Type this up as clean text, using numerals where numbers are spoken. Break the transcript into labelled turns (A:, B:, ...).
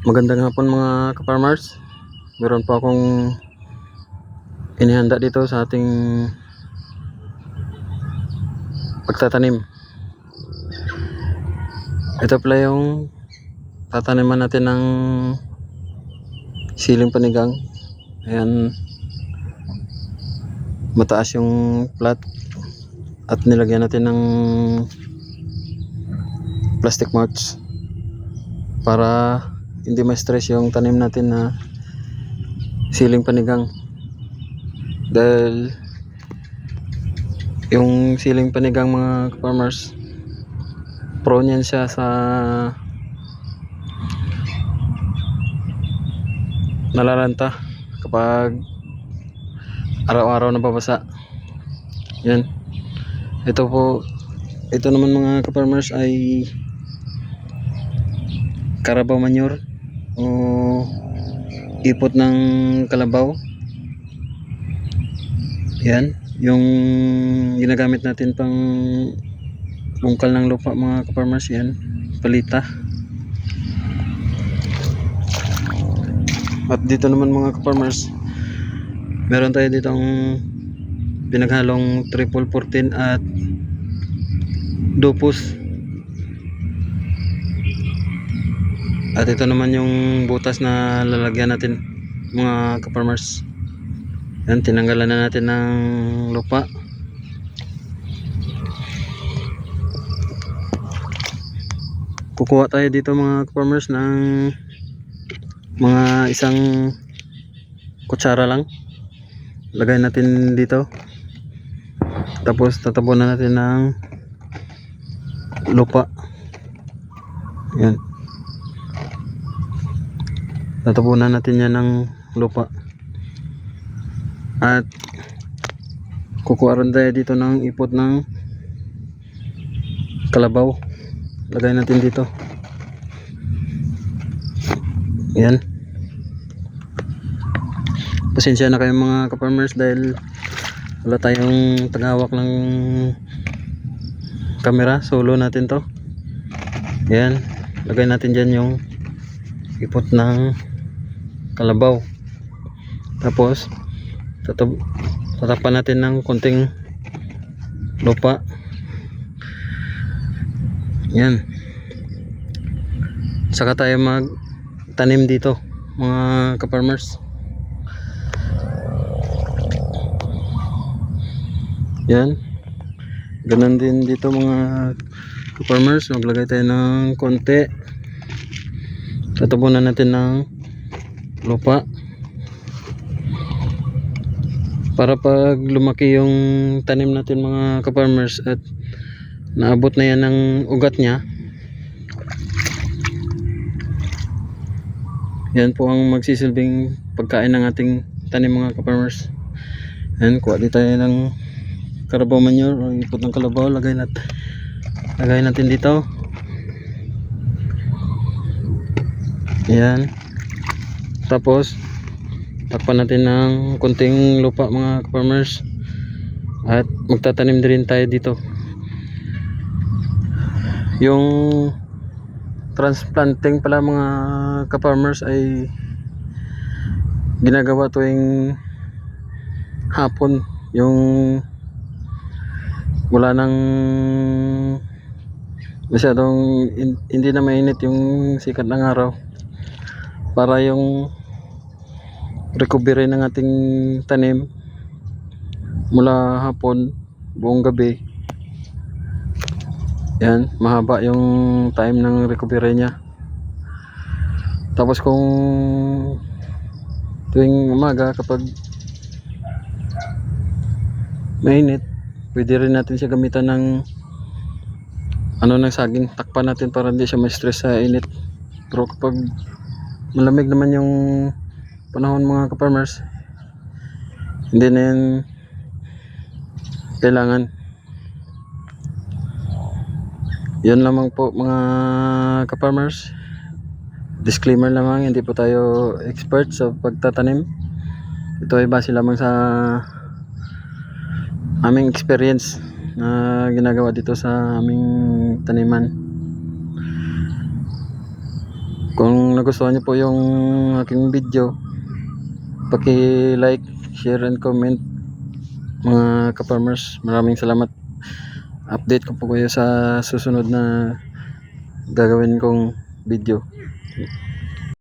A: Magandang hapon mga ka-farmers. Meron po akong inihanda dito sa ating pagtatanim. Ito pala yung tataniman natin ng siling panigang. Ayan, mataas yung plat at nilagyan natin ng plastic mulch para hindi ma-stress yung tanim natin na siling panigang. Dahil yung siling panigang mga farmers, prone yan siya sa nalalanta kapag araw-araw nababasa. Yan. Ito naman mga ka-farmers ay Carabao manure o ipot ng kalabaw. Yan, yung ginagamit natin pang bungkal ng lupa mga ka-farmers. Yan, palita. At dito naman mga ka-farmers, meron tayo dito ang pinaghalong triple 14 at dupus. At ito naman yung butas na lalagyan natin mga ka-farmers. Yan, tinanggalan na natin ng lupa. Kukuha tayo dito mga ka-farmers ng mga isang kutsara lang. Lagay natin dito. Tapos tatabunan natin ng lupa. Yan. Tatabunan natin yan ng lupa. At kukuha rin tayo dito ng ipot ng kalabaw. Lagay natin dito. Yan. Pasensya na kayo mga ka-farmers dahil wala tayong tagahawak ng camera. Solo natin to. Yan. Lagay natin dyan yung ipot ng kalabaw. Tapos tatapan natin ng konting lupa. Yan. Saka tayo magtanim dito mga ka-farmers. Yan. Ganun din dito mga ka-farmers. Maglagay tayo ng konti. Tatabunan natin ng lupa para pag lumaki yung tanim natin mga ka-farmers at naabot na yan ng ugat nya, yan po ang magsisilbing pagkain ng ating tanim mga ka-farmers. Yan, kuha dito tayo ng Carabao manure o ipot ng kalabaw. Lagay natin dito. Yan. Tapos takpan natin ng konting lupa mga farmers at magtatanim din tayo dito. Yung transplanting pala mga ka-farmers ay ginagawa tuwing hapon, yung wala nang masyadong hindi na mainit yung sikat ng araw, para yung recovery ng ating tanim mula hapon buong gabi. Yan, mahaba yung time ng recovery nya. Tapos kung tuwing umaga kapag mainit, pwede rin natin siya gamitan ng ng saging. Takpan natin para hindi siya ma-stress sa init. Pero kapag malamig naman yung panahon mga ka-farmers, hindi na yan kailangan. Yan lamang po mga ka-farmers. Disclaimer lamang, hindi po tayo expert sa pagtatanim. Ito ay base lamang sa aming experience na ginagawa dito sa aming taniman. Kung kung nagustuhan niyo po yung aking video, paki-like, share and comment mga ka-farmers. Maraming salamat. Update ko po kayo sa susunod na gagawin kong video.